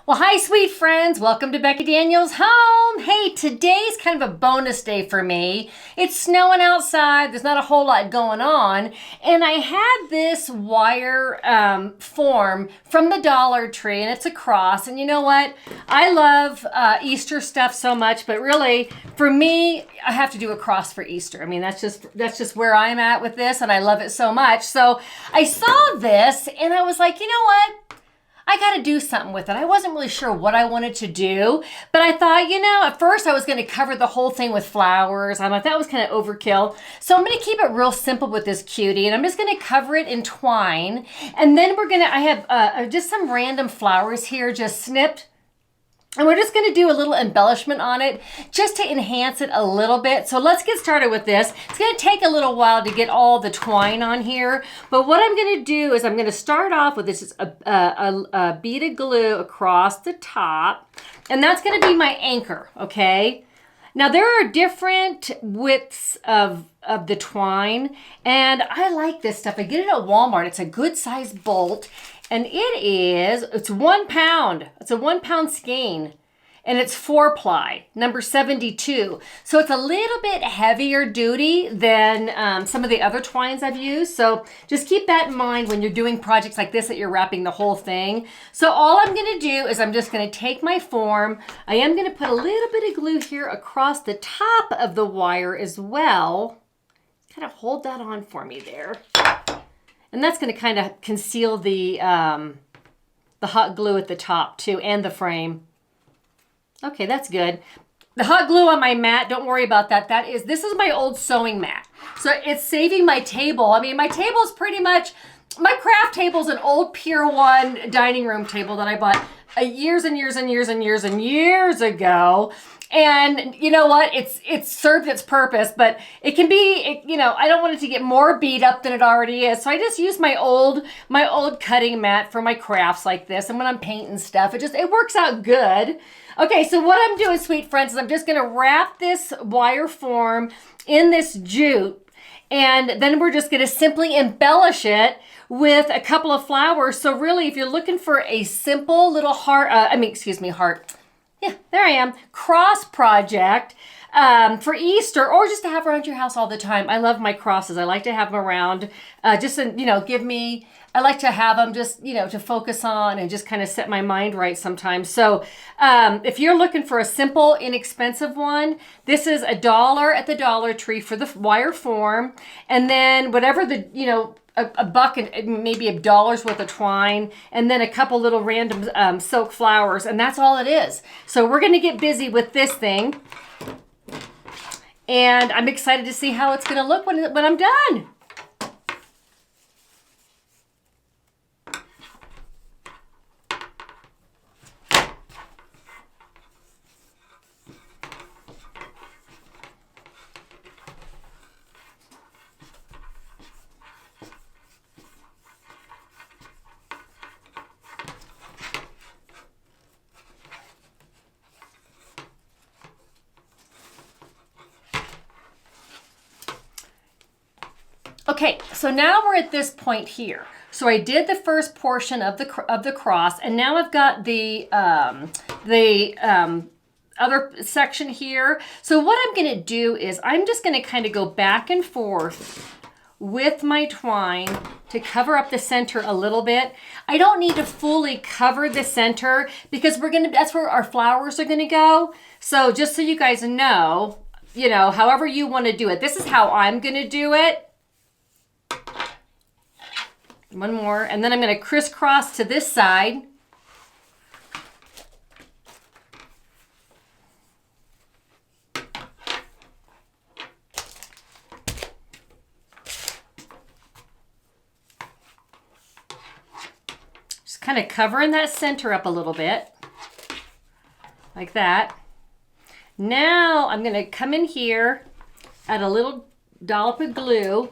Well, hi, sweet friends. Welcome to Becky Daniel's home. Hey, today's kind of a bonus day for me. It's snowing outside. There's not a whole lot going on. And I had this wire form from the Dollar Tree, and it's a cross. And you know what? I love Easter stuff so much, but really, for me, I have to do a cross for Easter. I mean, that's just where I'm at with this, and I love it so much. So I saw this, and I was like, you know what? I got to do something with it. I wasn't really sure what I wanted to do, but I thought, at first I was going to cover the whole thing with flowers. I thought that was kind of overkill. So I'm going to keep it real simple with this cutie, and I'm just going to cover it in twine. And then I have just some random flowers here just snipped. And we're just going to do a little embellishment on it just to enhance it a little bit. So let's get started with this. It's going to take a little while to get all the twine on here. But what I'm going to do is I'm going to start off with this a bead of glue across the top. And that's going to be my anchor, okay? Now there are different widths of the twine. And I like this stuff. I get it at Walmart. It's a good size bolt. And it's 1 pound. It's a 1 pound skein. And it's 4-ply, number 72. So it's a little bit heavier duty than some of the other twines I've used. So just keep that in mind when you're doing projects like this that you're wrapping the whole thing. So all I'm gonna do is I'm just gonna take my form. I am gonna put a little bit of glue here across the top of the wire as well. Kind of hold that on for me there. And that's going to kind of conceal the hot glue at the top too, and the frame. Okay, that's good. The hot glue on my mat, don't worry about that. This is my old sewing mat. So it's saving my table. I mean, my table is pretty much, my craft table is an old Pier 1 dining room table that I bought years and years and years and years and years ago. And you know what? It's served its purpose, but it can be, I don't want it to get more beat up than it already is. So I just use my old cutting mat for my crafts like this. And when I'm painting stuff, it works out good. Okay, so what I'm doing, sweet friends, is I'm just gonna wrap this wire form in this jute, and then we're just gonna simply embellish it with a couple of flowers. So really, if you're looking for a simple little heart, yeah, there I am. Cross project for Easter, or just to have around your house all the time. I love my crosses. I like to have them around. I like to have them just, to focus on and just kind of set my mind right sometimes. So if you're looking for a simple, inexpensive one, this is $1 at the Dollar Tree for the wire form. And then whatever a buck and maybe $1 worth of twine, and then a couple little random silk flowers, and that's all it is. So we're going to get busy with this thing, and I'm excited to see how it's going to look when I'm done. Okay, so now we're at this point here. So I did the first portion of the cross, and now I've got the other section here. So what I'm going to do is I'm just going to kind of go back and forth with my twine to cover up the center a little bit. I don't need to fully cover the center because that's where our flowers are going to go. So just so you guys know, however you want to do it. This is how I'm going to do it. One more, and then I'm going to crisscross to this side. Just kind of covering that center up a little bit, like that. Now I'm going to come in here, add a little dollop of glue.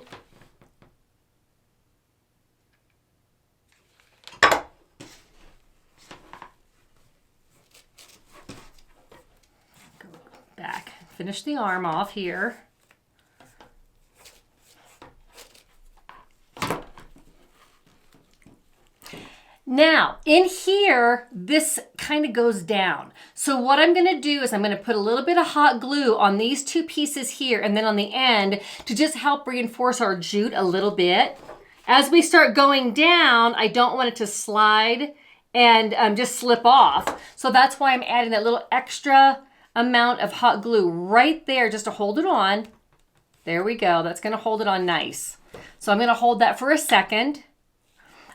Back, finish the arm off here. Now, in here, this kind of goes down. So what I'm gonna do is I'm gonna put a little bit of hot glue on these two pieces here and then on the end to just help reinforce our jute a little bit. As we start going down, I don't want it to slide and just slip off. So that's why I'm adding that little extra amount of hot glue right there just to hold it on. There we go, that's gonna hold it on nice. So I'm gonna hold that for a second.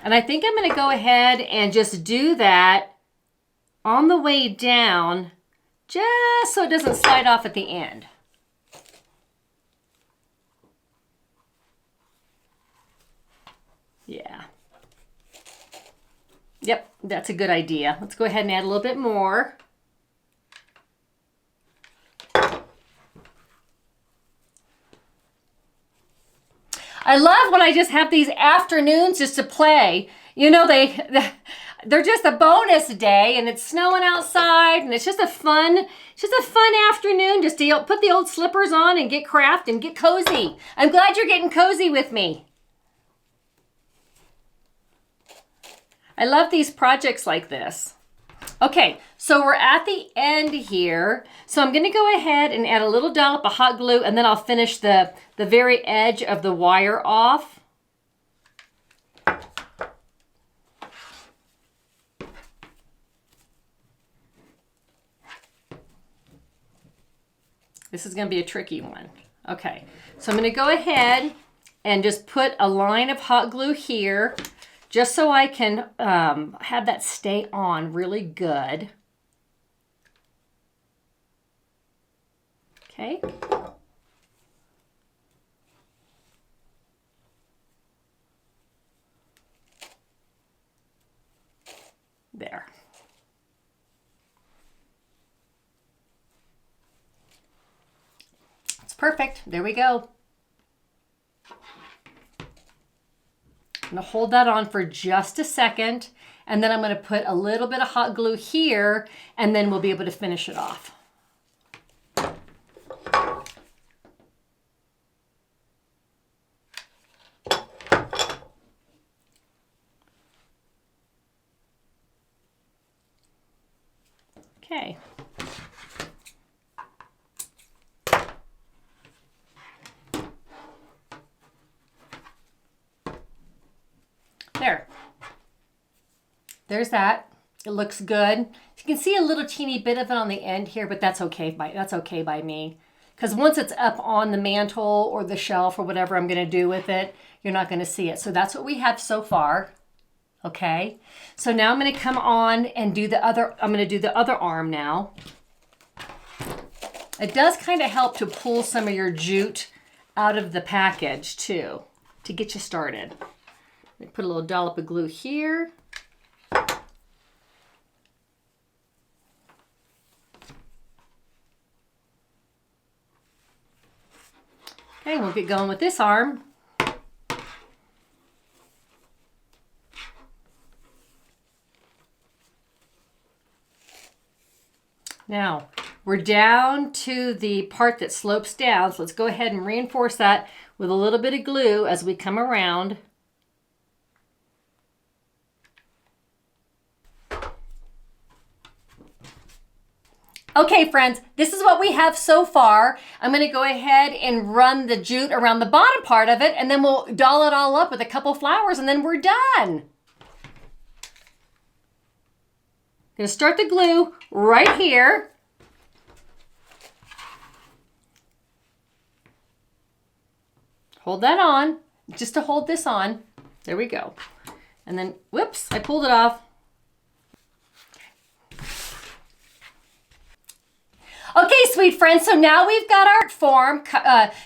And I think I'm gonna go ahead and just do that on the way down, just so it doesn't slide off at the end. Yeah. Yep, that's a good idea. Let's go ahead and add a little bit more. I love when I just have these afternoons just to play. You know, they're just a bonus day and it's snowing outside and it's just a fun afternoon just to put the old slippers on and get craft and get cozy. I'm glad you're getting cozy with me. I love these projects like this. Okay, so we're at the end here. So I'm gonna go ahead and add a little dollop of hot glue and then I'll finish the very edge of the wire off. This is gonna be a tricky one. Okay, so I'm gonna go ahead and just put a line of hot glue here just so I can have that stay on really good. Okay. There. It's perfect. There we go. I'm gonna hold that on for just a second, and then I'm gonna put a little bit of hot glue here, and then we'll be able to finish it off. Okay. There. There's that. It looks good. You can see a little teeny bit of it on the end here, but that's okay by me. Because once it's up on the mantle or the shelf or whatever I'm going to do with it, you're not going to see it. So that's what we have so far. Okay. So now I'm going to come on and do the other arm now. It does kind of help to pull some of your jute out of the package too, to get you started. Put a little dollop of glue here. Okay, we'll get going with this arm. Now, we're down to the part that slopes down, so let's go ahead and reinforce that with a little bit of glue as we come around. Okay, friends, this is what we have so far. I'm gonna go ahead and run the jute around the bottom part of it, and then we'll doll it all up with a couple flowers, and then we're done. Gonna start the glue right here. Hold that on, just to hold this on. There we go. And then, whoops, I pulled it off. Okay, sweet friends, so now we've got our form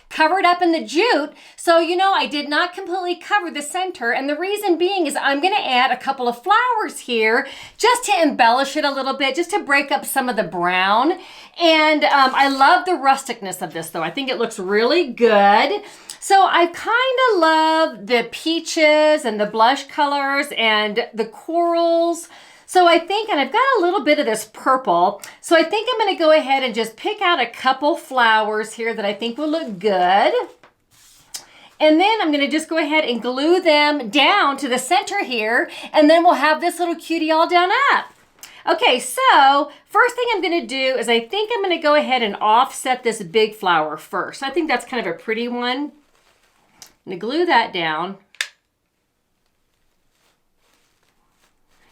covered up in the jute. So, you know, I did not completely cover the center, and the reason being is I'm gonna add a couple of flowers here just to embellish it a little bit, just to break up some of the brown. And I love the rusticness of this though. I think it looks really good. So I kind of love the peaches and the blush colors and the corals. So I think, and I've got a little bit of this purple, so I think I'm gonna go ahead and just pick out a couple flowers here that I think will look good. And then I'm going to just go ahead and glue them down to the center here, and then we'll have this little cutie all done up. Okay, so first thing I'm going to do is I think I'm going to go ahead and offset this big flower first. I think that's kind of a pretty one. I'm going to glue that down.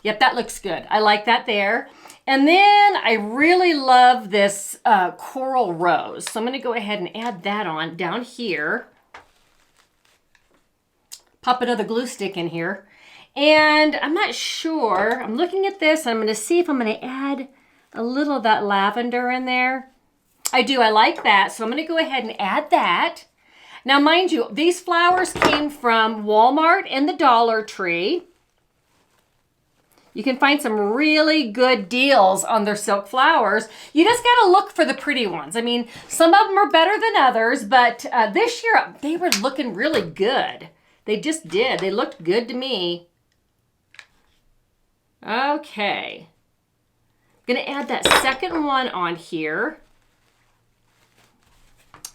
Yep, that looks good. I like that there. And then I really love this coral rose. So I'm going to go ahead and add that on down here. Pop another glue stick in here. And I'm not sure. I'm looking at this. I'm going to see if I'm going to add a little of that lavender in there. I do. I like that. So I'm going to go ahead and add that. Now, mind you, these flowers came from Walmart and the Dollar Tree. You can find some really good deals on their silk flowers. You just got to look for the pretty ones. I mean, some of them are better than others, but this year they were looking really good. They just did. They looked good to me. Okay. I'm going to add that second one on here.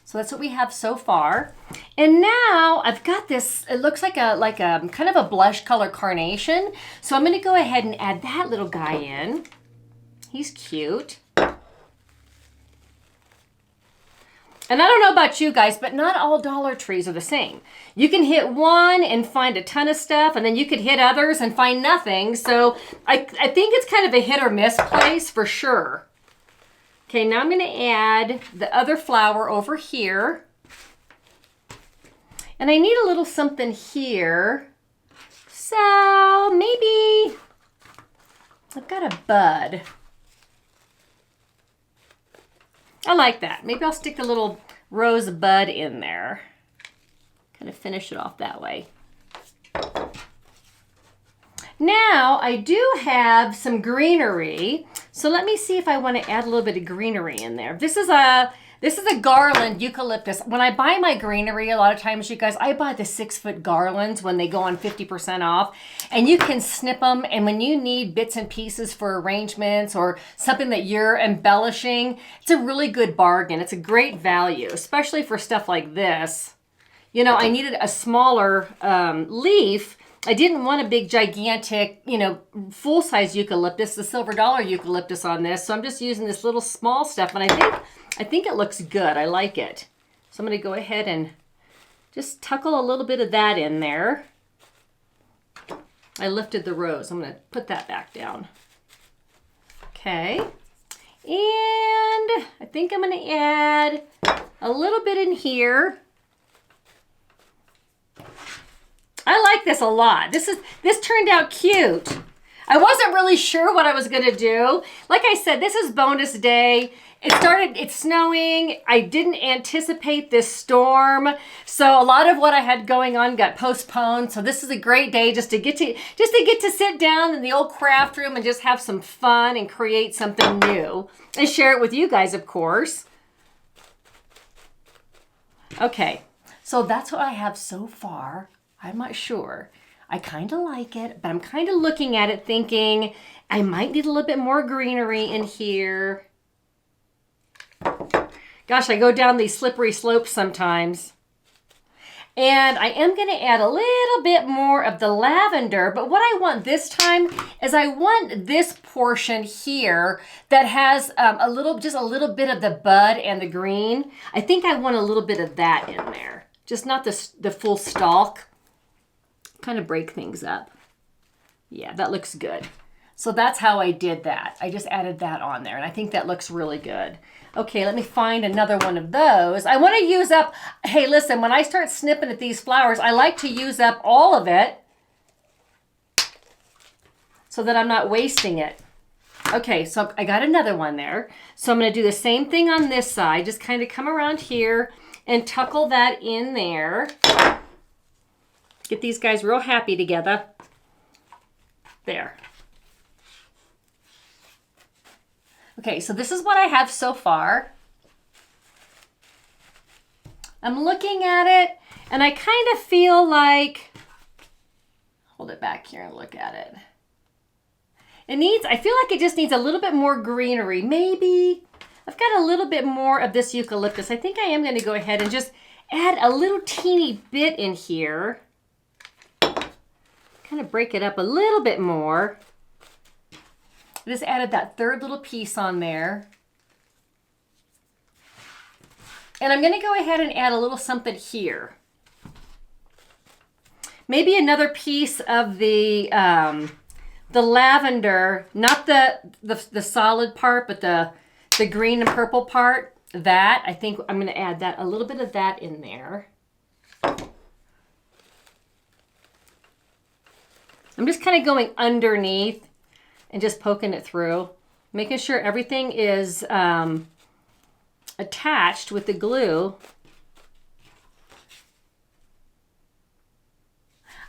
So that's what we have so far. And now I've got this, it looks like a kind of a blush color carnation. So I'm going to go ahead and add that little guy in. He's cute. And I don't know about you guys, but not all Dollar Trees are the same. You can hit one and find a ton of stuff, and then you could hit others and find nothing. So I think it's kind of a hit or miss place for sure. Okay, now I'm going to add the other flower over here. And I need a little something here. So maybe I've got a bud. I like that. Maybe I'll stick a little rose bud in there. Kind of finish it off that way. Now I do have some greenery. So let me see if I want to add a little bit of greenery in there. This is a garland eucalyptus. When I buy my greenery, a lot of times, you guys, I buy the 6-foot garlands when they go on 50% off. And you can snip them. And when you need bits and pieces for arrangements or something that you're embellishing, it's a really good bargain. It's a great value, especially for stuff like this. You know, I needed a smaller leaf. I didn't want a big, gigantic, you know, full-size eucalyptus, the silver dollar eucalyptus on this. So I'm just using this little small stuff, and I think it looks good. I like it. So I'm going to go ahead and just tuckle a little bit of that in there. I lifted the rose. I'm going to put that back down. Okay. And I think I'm going to add a little bit in here. I like this a lot. This turned out cute. I wasn't really sure what I was going to do. Like I said, this is bonus day. It's snowing. I didn't anticipate this storm. So a lot of what I had going on got postponed. So this is a great day just to get to sit down in the old craft room and just have some fun and create something new and share it with you guys, of course. Okay. So that's what I have so far. I'm not sure. I kind of like it, but I'm kind of looking at it thinking I might need a little bit more greenery in here. Gosh, I go down these slippery slopes sometimes. And I am going to add a little bit more of the lavender, but what I want this time is I want this portion here that has just a little bit of the bud and the green. I think I want a little bit of that in there, just not the full stalk. Kind of break things up. Yeah, that looks good. So that's how I did that. I just added that on there, and I think that looks really good. Okay, let me find another one of those. I want to use up, hey, listen, when I start snipping at these flowers, I like to use up all of it so that I'm not wasting it. Okay, so I got another one there. So I'm going to do the same thing on this side. Just kind of come around here and tuckle that in there. Get these guys real happy together. There. Okay, so this is what I have so far. I'm looking at it, and I kind of feel like, hold it back here and look at it. I feel like it just needs a little bit more greenery. Maybe I've got a little bit more of this eucalyptus. I think I am going to go ahead and just add a little teeny bit in here. Kind of break it up a little bit more. I just added that third little piece on there. And I'm going to go ahead and add a little something here. Maybe another piece of the lavender, not the solid part, but the green and purple part. That, I think I'm going to add that, a little bit of that in there. I'm just kind of going underneath and just poking it through, making sure everything is attached with the glue.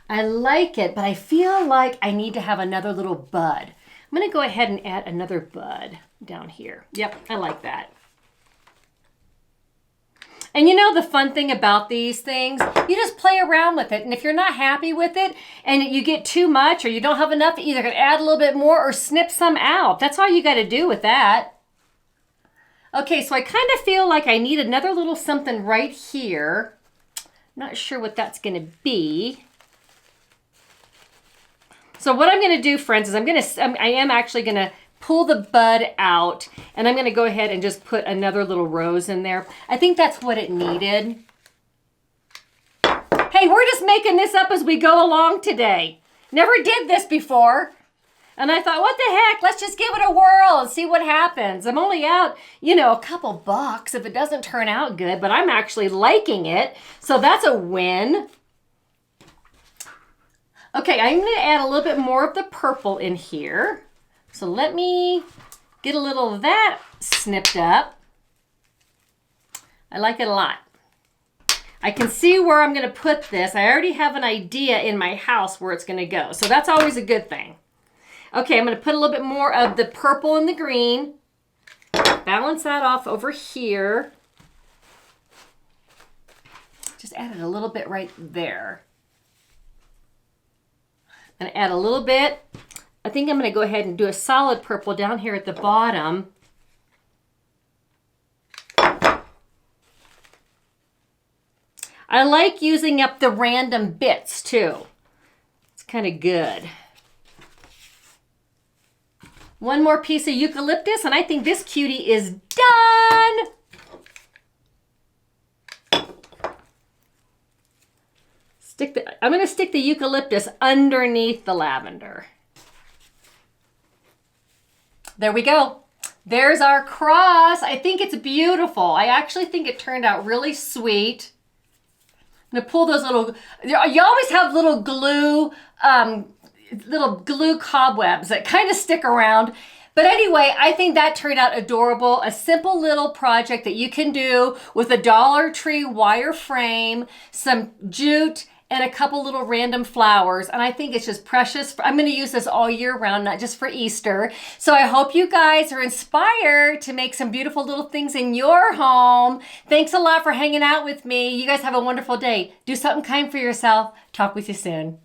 I like it, but I feel like I need to have another little bud. I'm going to go ahead and add another bud down here. Yep, I like that. And you know the fun thing about these things, you just play around with it. And if you're not happy with it and you get too much or you don't have enough, you either can add a little bit more or snip some out. That's all you got to do with that. Okay, so I kind of feel like I need another little something right here. Not sure what that's going to be. So what I'm going to do, friends, is I am actually going to pull the bud out, and I'm going to go ahead and just put another little rose in there. I think that's what it needed. Hey, we're just making this up as we go along today. Never did this before. And I thought, what the heck? Let's just give it a whirl and see what happens. I'm only out, you know, a couple bucks if it doesn't turn out good, but I'm actually liking it. So that's a win. Okay, I'm going to add a little bit more of the purple in here. So let me get a little of that snipped up. I like it a lot. I can see where I'm going to put this. I already have an idea in my house where it's going to go. So that's always a good thing. Okay, I'm going to put a little bit more of the purple and the green. Balance that off over here. Just added a little bit right there. And add a little bit. I think I'm going to go ahead and do a solid purple down here at the bottom. I like using up the random bits too. It's kind of good. One more piece of eucalyptus and I think this cutie is done. I'm going to stick the eucalyptus underneath the lavender. There we go. There's our cross. I think it's beautiful. I actually think it turned out really sweet. I'm going to pull those little, you always have little glue cobwebs that kind of stick around. But anyway, I think that turned out adorable. A simple little project that you can do with a Dollar Tree wire frame, some jute, and a couple little random flowers. And I think it's just precious. I'm going to use this all year round, not just for Easter. So I hope you guys are inspired to make some beautiful little things in your home. Thanks a lot for hanging out with me. You guys have a wonderful day. Do something kind for yourself. Talk with you soon.